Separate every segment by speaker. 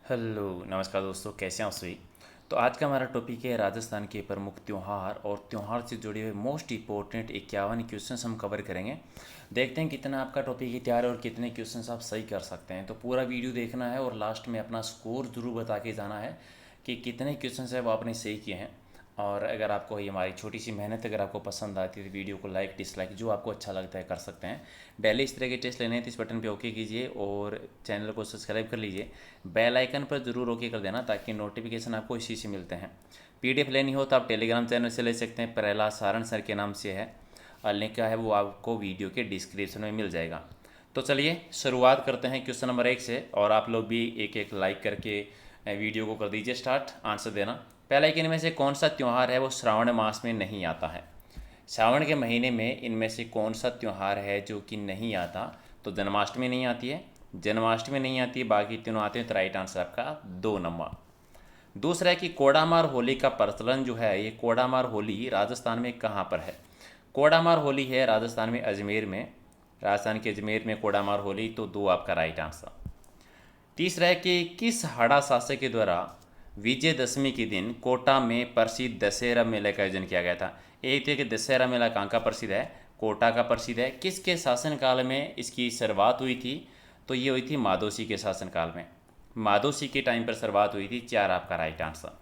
Speaker 1: Hello नमस्कार दोस्तों, कैसे हैं आप सभी। तो आज का हमारा टॉपिक है राजस्थान के प्रमुख त्यौहार और त्यौहार से जुड़े हुए मोस्ट इंपॉर्टेंट 51 क्वेश्चंस हम कवर करेंगे। देखते हैं कितना आपका टॉपिक ही तैयार है और कितने क्वेश्चंस आप सही कर सकते हैं। तो पूरा वीडियो देखना है और लास्ट में अपना स्कोर जरूर बता के जाना है कि कितने क्वेश्चंस है वो आपने सही किए हैं। और अगर आपको ये हमारी छोटी सी मेहनत अगर आपको पसंद आती है तो वीडियो को लाइक डिसलाइक जो आपको अच्छा लगता है कर सकते हैं। डेली इस तरह के टेस्ट लेने हैं तो इस बटन पे ओके कीजिए और चैनल को सब्सक्राइब कर लीजिए। बेल आइकन पर जरूर ओके कर देना ताकि नोटिफिकेशन आपको इसी से मिलते हैं। पीडीएफ लेनी हो तो आप टेलीग्राम चैनल से ले सकते हैं, प्रहलाद सारण सर के नाम से है और लिंक क्या है वो आपको वीडियो के डिस्क्रिप्शन में मिल जाएगा। तो चलिए शुरुआत करते हैं क्वेश्चन नंबर 1 से और आप लोग भी एक एक लाइक करके वीडियो को कर दीजिए स्टार्ट आंसर देना। पहला कि इनमें से कौन सा त्यौहार है वो श्रावण मास में नहीं आता है। श्रावण के महीने में इनमें से कौन सा त्यौहार है जो कि नहीं आता। तो जन्माष्टमी नहीं आती है, जन्माष्टमी नहीं आती है, बाकी तीनों आते हैं। तो राइट आंसर आपका 2 नंबर। दूसरा है कि कोडामार होली का प्रचलन जो है, ये कोडामार होली राजस्थान में कहाँ पर है। कोडामार होली है राजस्थान में अजमेर में, राजस्थान के अजमेर में कोडामार होली। तो 2 आपका राइट आंसर। तीसरा है कि किस हाड़ा शासक के द्वारा विजयदशमी के दिन कोटा में प्रसिद्ध दशहरा मेले का आयोजन किया गया था। एक तो कि दशहरा मेला कहाँ का प्रसिद्ध है, कोटा का प्रसिद्ध है। किसके शासनकाल में इसकी शुरुआत हुई थी। तो ये हुई थी माधोसी के शासनकाल में, माधोसी के टाइम पर शुरुआत हुई थी। 4 आपका राइट आंसर।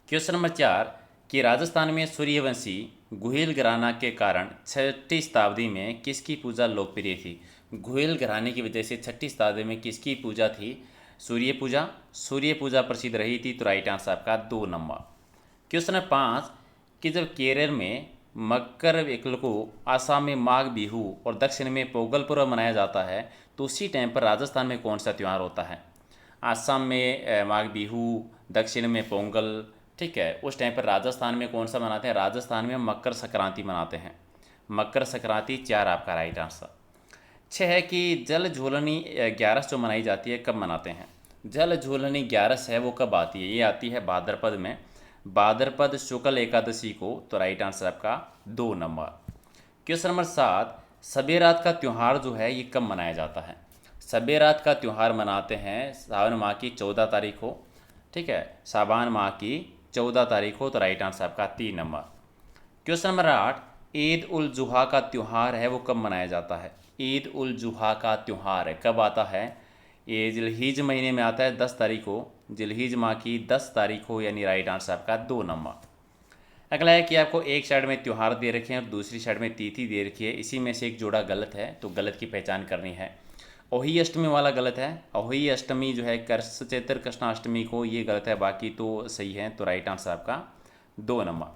Speaker 1: क्वेश्चन नंबर 4 कि राजस्थान में सूर्यवंशी गुहिल घराना के कारण 6ठी शताब्दी में किसकी पूजा लोकप्रिय थी। गुहिल घराने की वजह से 6ठी शताब्दी में किसकी पूजा थी। सूर्य पूजा, सूर्य पूजा प्रसिद्ध रही थी। तो राइट आंसर आपका 2 नंबर। क्वेश्चन नंबर 5 कि जब केरल में मकर को आसाम में माघ बिहू और दक्षिण में पोंगल पर्व मनाया जाता है तो उसी टाइम पर राजस्थान में कौन सा त्यौहार होता है। आसाम में माघ बिहू, दक्षिण में पोंगल, ठीक है। उस टाइम पर राजस्थान में कौन सा मनाते हैं, राजस्थान में मकर संक्रांति मनाते हैं। मकर संक्रांति 4 आपका राइट आंसर। 6 है कि जल झूलनी ग्यारस जो मनाई जाती है कब मनाते हैं। जल झूलनी ग्यारस है वो कब आती है, ये आती है भाद्रपद में, भाद्रपद शुक्ल एकादशी को। तो राइट आंसर आपका 2 नंबर। क्वेश्चन नंबर 7 सबेरात का त्यौहार जो है ये कब मनाया जाता है। सबेरात का त्यौहार मनाते हैं सावन माह की 14 तारीख को, ठीक है। सावन माह की 14 तारीख को। तो राइट आंसर आपका 3 number. Question number 8 Eid ul Zuha का त्यौहार है वो कब मनाया जाता है। ईद उल जुहा का त्यौहार है कब आता है, ये जिलहिज महीने में आता है 10 तारीख को, जिलहिज माह की 10 तारीख को, यानी राइट आंसर आपका 2 नंबर। अगला है कि आपको एक साइड में त्यौहार दे रखे हैं और दूसरी साइड में तिथि दे रखी है, इसी में से एक जोड़ा गलत है तो गलत की पहचान करनी है। अहोई अष्टमी वाला गलत है, अहोई अष्टमी जो है चैत्र कृष्णाष्टमी को, ये गलत है, बाकी तो सही है। तो राइट आंसर आपका 2 नंबर।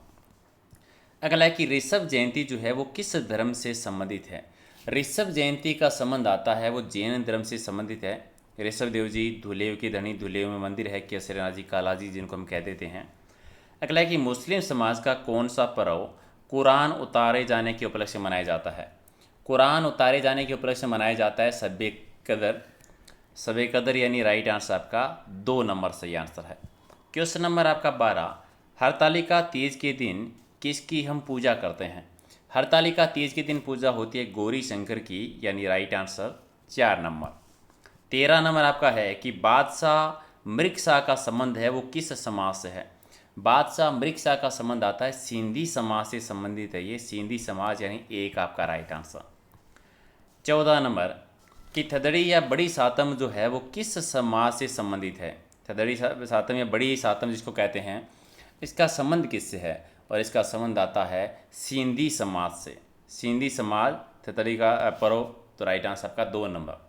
Speaker 1: अगला है कि ऋषभ जयंती जो है वो किस धर्म से संबंधित है। ऋषभ जयंती का संबंध आता है वो जैन धर्म से संबंधित है। ऋषभ देव जी धुलेव की धनी, धुलेव में मंदिर है, केसरीनाथ जी कालाजी जिनको हम कह देते हैं। अगला है कि मुस्लिम समाज का कौन सा पर्व कुरान उतारे जाने के उपलक्ष्य में मनाया जाता है। कुरान उतारे जाने के उपलक्ष्य में मनाया जाता है शब कदर, शब कदर, यानी राइट आंसर आपका 2 नंबर सही आंसर है। क्वेश्चन नंबर आपका 12 हरतालिका तीज के दिन किसकी हम पूजा करते हैं। हरतालिका तीज के दिन पूजा होती है गौरी शंकर की, यानी राइट आंसर 4 नंबर। 13 नंबर आपका है कि बादशाह मृगशाह का संबंध है वो किस समाज से है। बादशाह मृगशाह का संबंध आता है सिंधी समाज से संबंधित है, ये सिंधी समाज, यानी 1 आपका राइट आंसर। 14 नंबर कि थदड़ी या बड़ी सातम जो है वो किस समाज से संबंधित है। थदड़ी सातम या बड़ी सातम जिसको कहते हैं, इसका संबंध किससे है, और इसका संबंध आता है सिंधी समाज से। सिंधी समाज थदड़ी का पर्व। तो राइट आंसर आपका 2 नंबर।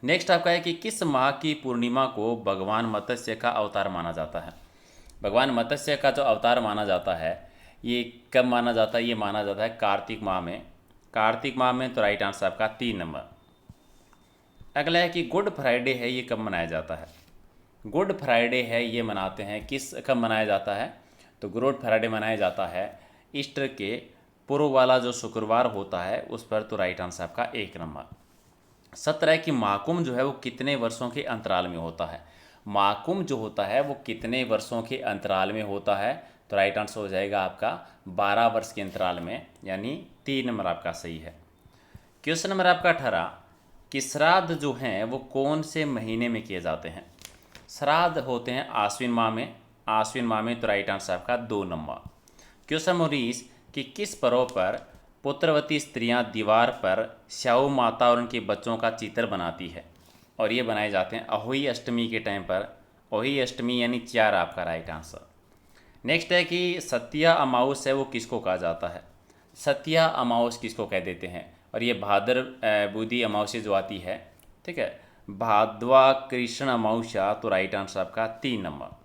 Speaker 1: नेक्स्ट आपका है कि किस माह की पूर्णिमा को भगवान मत्स्य का अवतार माना जाता है। भगवान मत्स्य का जो अवतार माना जाता है ये कब माना जाता है, ये माना जाता है कार्तिक माह में, कार्तिक माह में। तो राइट आंसर आपका 3 नंबर। अगला है कि गुड फ्राइडे है ये कब मनाया जाता है। गुड फ्राइडे है ये मनाते हैं किस, कब मनाया जाता है। तो गुड फ्राइडे मनाया जाता है ईस्टर के पूर्व वाला जो शुक्रवार होता है उस पर। तो राइट आंसर आपका 1 नंबर। 17 कि महाकुंभ जो है वो कितने वर्षों के अंतराल में होता है। महाकुंभ जो होता है वो कितने वर्षों के अंतराल में होता है। तो राइट आंसर हो जाएगा आपका 12 वर्ष के अंतराल में, यानी 3 नंबर आपका सही है। क्वेश्चन नंबर आपका 18 कि श्राद्ध जो हैं वो कौन से महीने में किए जाते हैं। श्राद्ध होते हैं आश्विन माह में। आश्विन माह में, तो राइट आंसर आपका 2 नंबर। क्वेश्चन नंबर 20 कि किस पर्व पर पुत्रवती स्त्रियां दीवार पर स्याऊ माता और उनके बच्चों का चित्र बनाती है, और ये बनाए जाते हैं अहोई अष्टमी के टाइम पर। अहोई अष्टमी यानी 4 आपका राइट आंसर। नेक्स्ट है कि सत्या अमावस है वो किसको कहा जाता है। सत्या अमावस किसको कह देते हैं, और ये भाद्र बुधी अमावस्या जो आती है, ठीक है, भाद्वा कृष्ण अमावस्या, तो राइट आंसर आपका 3 नंबर।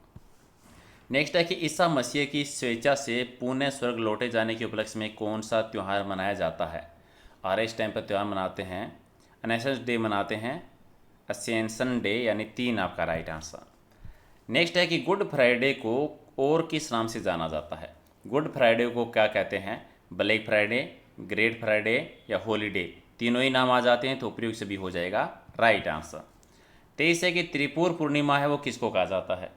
Speaker 1: नेक्स्ट है कि ईसा मसीह की स्वेच्छा से पुण्य स्वर्ग लौटे जाने के उपलक्ष्य में कौन सा त्यौहार मनाया जाता है। और इस टाइम पर त्यौहार मनाते हैं, अनेसेंस डे मनाते हैं, असेंशन डे, यानी 3 आपका राइट आंसर। नेक्स्ट है कि गुड फ्राइडे को और किस नाम से जाना जाता है। गुड फ्राइडे को क्या कहते हैं, ब्लैक फ्राइडे, ग्रेट फ्राइडे या हॉलीडे, तीनों ही नाम आ जाते हैं, तो उपयुक्त से भी हो जाएगा राइट आंसर। 23 है कि त्रिपुर पूर्णिमा है वो किसको कहा जाता है।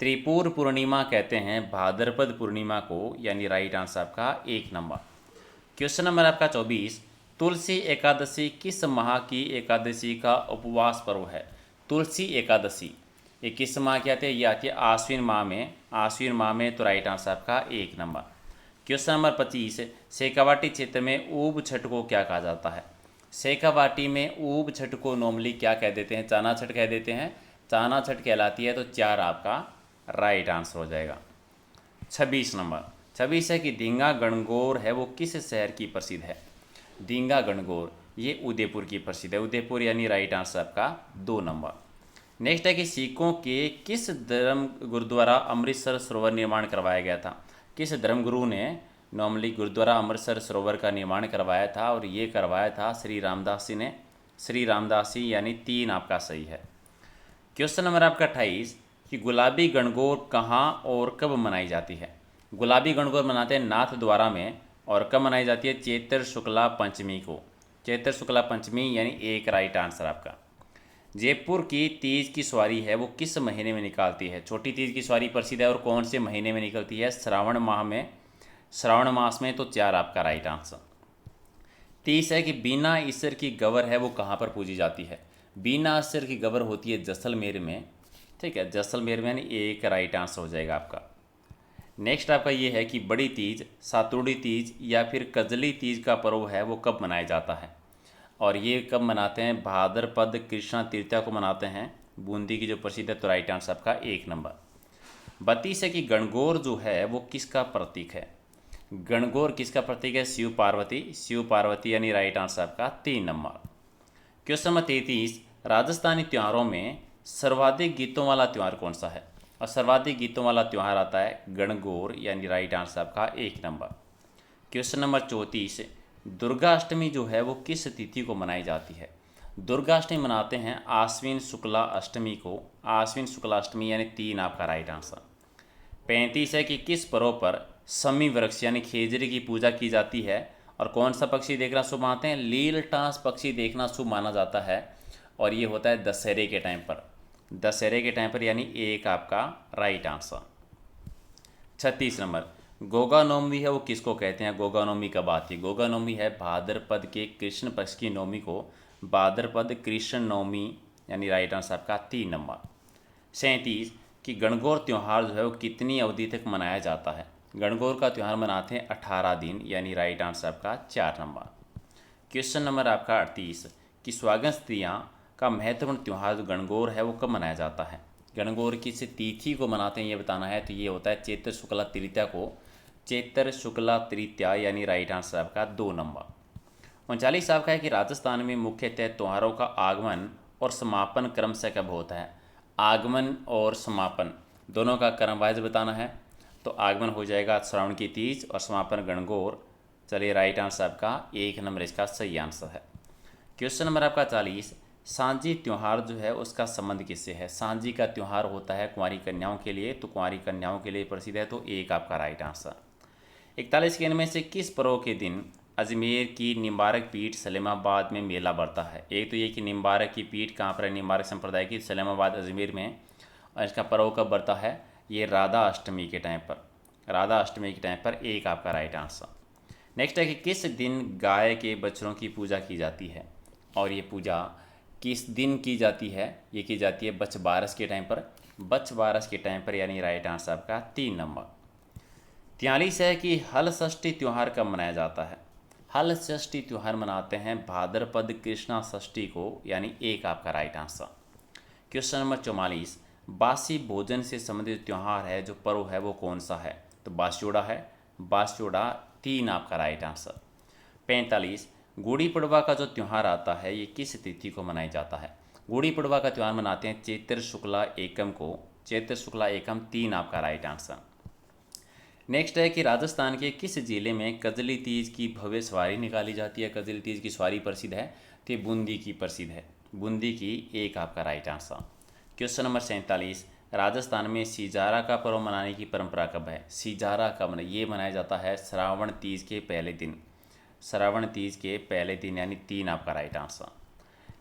Speaker 1: त्रिपुर पूर्णिमा कहते हैं भाद्रपद पूर्णिमा को, यानी राइट आंसर आपका 1 नंबर। क्वेश्चन नंबर आपका 24, तुलसी एकादशी किस माह की एकादशी का उपवास पर्व है। तुलसी एकादशी ये किस माह की आती है, ये आती है आश्विन माह में। आश्विन माह में, तो राइट आंसर आपका 1 नंबर। क्वेश्चन नंबर 25, शेखावाटी क्षेत्र में ऊब छठ को क्या कहा जाता है। शेखावाटी में ऊब छठ को नॉर्मली क्या कह देते हैं, चाना छठ कह देते हैं। चाना छठ कहलाती है, तो 4 आपका राइट आंसर हो जाएगा। 26 नंबर, 26 है कि दींगा गणगौर है वो किस शहर की प्रसिद्ध है। दींगा गणगौर ये उदयपुर की प्रसिद्ध है, उदयपुर, यानी राइट आंसर आपका 2 नंबर। नेक्स्ट है कि सिखों के किस धर्म गुरुद्वारा अमृतसर सरोवर निर्माण करवाया गया था। किस धर्मगुरु ने नॉर्मली गुरुद्वारा अमृतसर सरोवर का निर्माण करवाया था, और ये करवाया था श्री रामदास जी ने। श्री रामदास जी, यानी 3 आपका सही है। क्वेश्चन नंबर आपका 28 कि गुलाबी गणगौर कहाँ और कब मनाई जाती है। गुलाबी गणगौर मनाते हैं नाथ द्वारा में, और कब मनाई जाती है, चैत्र शुक्ला पंचमी को। चैत्र शुक्ला पंचमी, यानी 1 राइट आंसर आपका। जयपुर की तीज की सवारी है वो किस महीने में निकालती है। छोटी तीज की सवारी प्रसिद्ध है, और कौन से महीने में निकलती है, श्रावण माह में, श्रावण मास में, तो 4 आपका राइट आंसर। 30 है कि बीना ईश्वर की गवर है वो कहाँ पर पूजी जाती है। बीना ईश्वर की गवर होती है जैसलमेर में, ठीक है, जैसलमेर में, यानी 1 राइट आंसर हो जाएगा आपका। नेक्स्ट आपका ये है कि बड़ी तीज, सातुड़ी तीज या फिर कजली तीज का पर्व है वो कब मनाया जाता है, और ये कब मनाते हैं, भाद्रपद कृष्णा तृतीया को मनाते हैं, बूंदी की जो प्रसिद्ध है, तो राइट आंसर आपका 1 नंबर। 32 है कि गणगौर जो है वो किसका प्रतीक है। गणगौर किसका प्रतीक है, शिव पार्वती। शिव पार्वती, यानी राइट आंसर आपका 3 नंबर। क्वेश्चन नंबर 33, राजस्थानी त्योहारों में सर्वाधिक गीतों वाला त्यौहार कौन सा है, और सर्वाधिक गीतों वाला त्यौहार आता है गणगौर, यानी राइट आंसर आपका 1 number. Question number 34, Durga Ashtami जो है वो किस तिथि को मनाई जाती है। दुर्गा अष्टमी मनाते हैं आश्विन शुक्ला अष्टमी को। आश्विन शुक्ला अष्टमी, यानी 3 आपका राइट आंसर। 35 है कि किस पर्व पर समी वृक्ष यानी खेजड़ी की पूजा की जाती है, और कौन सा पक्षी देखना शुभ मानते हैं, लीलटास पक्षी देखना शुभ माना जाता है, और ये होता है दशहरे के टाइम पर। दशहरे के टाइम पर, यानी 1 आपका राइट आंसर। 36 नंबर, गोगा नवमी है वो किसको कहते हैं। गोगा नवमी कब आती है। गोगा नवमी है भाद्रपद के कृष्ण पक्ष की नवमी को भाद्रपद कृष्ण नवमी, यानी राइट आंसर आपका 3 नंबर। 37 कि गणगौर त्यौहार जो है वो कितनी अवधि तक मनाया जाता है। गणगौर का त्यौहार मनाते हैं 18 दिन, यानी राइट आंसर आपका 4 नंबर। क्वेश्चन नंबर आपका 38 कि सुहागन स्त्रियाँ का महत्वपूर्ण त्यौहार जो गणगौर है वो कब मनाया जाता है। गणगौर किस तिथि को मनाते हैं ये बताना है, तो ये होता है चैत्र शुक्ला तृतीया को। चैत्र शुक्ला तृतीया, यानी राइट आंसर आपका 2 नंबर। 39 आपका है कि राजस्थान में मुख्यतः त्योहारों का आगमन और समापन क्रम से कब होता है। आगमन और समापन दोनों का क्रम वाइज बताना है, तो आगमन हो जाएगा श्रावण की तीज, और समापन गणगौर। चलिए राइट आंसर आपका 1 नंबर इसका सही आंसर है। क्वेश्चन नंबर आपका 40, सांझी त्यौहार जो है उसका संबंध किससे है। सांझी का त्यौहार होता है कुंवारी कन्याओं के लिए, तो कुंवारी कन्याओं के लिए प्रसिद्ध है, तो 1 आपका राइट आंसर। 41 के इनमें से किस पर्व के दिन अजमेर की निम्बारक पीठ सलेमाबाद में मेला बढ़ता है। एक तो ये कि निम्बारक की पीठ कहाँ पर है, निम्बारक संप्रदाय की, सलेमाबाद अजमेर में, और इसका पर्व कब बढ़ता है, ये राधा अष्टमी के टाइम पर। राधा अष्टमी के टाइम पर, 1 आपका राइट आंसर। नेक्स्ट है कि किस दिन गाय के बछड़ों की पूजा की जाती है। और ये पूजा किस दिन की जाती है? ये की जाती है बच्छ बारस के टाइम पर। बच्छ बारस के टाइम पर, यानी राइट आंसर आपका 3 नंबर। 43 है कि हल षष्ठी त्यौहार कब मनाया जाता है? हल षष्ठी त्यौहार मनाते हैं भाद्रपद कृष्णा षष्ठी को, यानी एक आपका राइट आंसर। क्वेश्चन नंबर 44, बासी भोजन से संबंधित त्यौहार है जो पर्व है वो कौन सा है? तो बास्योड़ा है। बास्योड़ा 3 आपका राइट आंसर। 45, गुड़ी पड़वा का जो त्यौहार आता है ये किस तिथि को मनाया जाता है? गुड़ी पड़वा का त्यौहार मनाते हैं चैत्र शुक्ला एकम को। चैत्र शुक्ला एकम 3 आपका राइट आंसर। नेक्स्ट है कि राजस्थान के किस जिले में कजली तीज की भव्य सवारी निकाली जाती है? कजली तीज की सवारी प्रसिद्ध है, तो ये बूंदी की प्रसिद्ध है। बूंदी की एक आपका right answer. Question number 47, Rajasthan में सिजारा का पर्व मनाने की परंपरा कब है? सिजारा कब ये मनाया जाता है श्रावण तीज के पहले दिन। श्रावण तीज के पहले दिन, यानी 3 आपका राइट आंसर।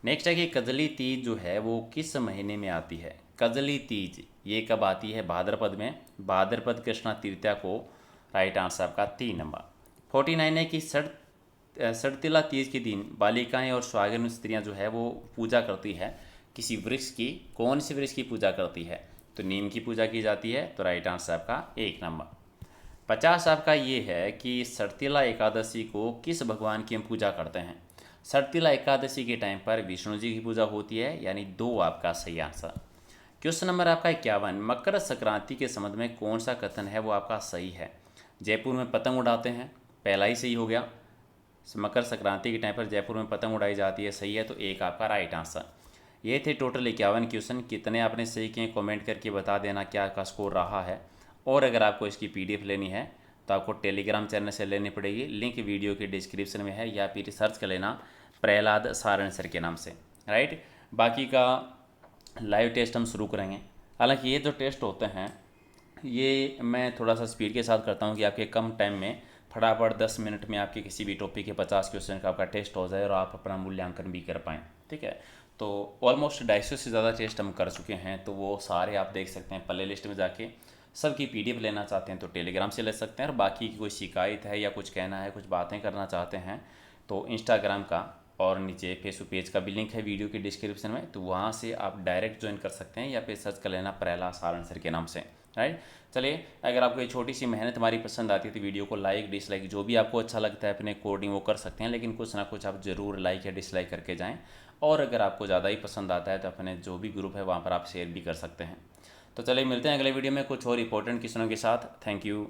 Speaker 1: नेक्स्ट है कि कजली तीज जो है वो किस महीने में आती है? कजली तीज ये कब आती है? भाद्रपद में। भाद्रपद कृष्णा तृतीया को राइट आंसर आपका 3 नंबर। 49 है कि सड़तिला तीज के दिन बालिकाएं और सुहागिन स्त्रियां जो है वो पूजा करती है किसी वृक्ष की। कौन सी वृक्ष की पूजा करती है? तो नीम की पूजा की जाती है, तो राइट आंसर आपका 1 नंबर। 50 आपका ये है कि सड़तिला एकादशी को किस भगवान की हम पूजा करते हैं? सड़तिला एकादशी के टाइम पर विष्णु जी की पूजा होती है, यानी 2 आपका सही आंसर। क्वेश्चन नंबर आपका 51, मकर संक्रांति के संबंध में कौन सा कथन है वो आपका सही है? जयपुर में पतंग उड़ाते हैं, पहला ही सही हो गया। मकर संक्रांति के टाइम पर जयपुर में पतंग उड़ाई जाती है, सही है, तो 1 आपका राइट आंसर। ये थे टोटल 51 क्वेश्चन। कितने आपने सही किए कमेंट करके बता देना क्या का स्कोर रहा है। और अगर आपको इसकी PDF लेनी है तो आपको टेलीग्राम चैनल से लेनी पड़ेगी, लिंक वीडियो के डिस्क्रिप्शन में है, या फिर सर्च कर लेना प्रहलाद सारण सर के नाम से, राइट। बाकी का लाइव टेस्ट हम शुरू करेंगे। हालांकि ये जो टेस्ट होते हैं ये मैं थोड़ा सा स्पीड के साथ करता हूँ कि आपके कम टाइम में फटाफट 10 मिनट में आपके किसी भी टॉपिक के 50 क्वेश्चन का आपका टेस्ट हो जाए और आप अपना मूल्यांकन भी कर पाएँ, ठीक है। तो ऑलमोस्ट 250 से ज़्यादा टेस्ट हम कर चुके हैं, तो वो सारे आप देख सकते हैं प्ले लिस्ट में जाके। सबकी PDF लेना चाहते हैं तो टेलीग्राम से ले सकते हैं, और बाकी की कोई शिकायत है या कुछ कहना है, कुछ बातें करना चाहते हैं, तो इंस्टाग्राम का और नीचे फेसबुक पेज का भी लिंक है वीडियो के डिस्क्रिप्शन में, तो वहाँ से आप डायरेक्ट ज्वाइन कर सकते हैं या फिर सर्च कर लेना प्रहलाद सारण सर के नाम से, राइट। चलिए, अगर आपको ये छोटी सी मेहनत हमारी पसंद आती है तो वीडियो को लाइक डिसलाइक जो भी आपको अच्छा लगता है अपने अकॉर्डिंग वो कर सकते हैं, लेकिन कुछ ना कुछ आप ज़रूर लाइक या डिसलाइक करके जाएँ। और अगर आपको ज़्यादा ही पसंद आता है तो अपने जो भी ग्रुप है वहाँ पर आप शेयर भी कर सकते हैं। तो चलिए, मिलते हैं अगले वीडियो में कुछ और इंपॉर्टेंट क्वेश्चनों के साथ। Thank you.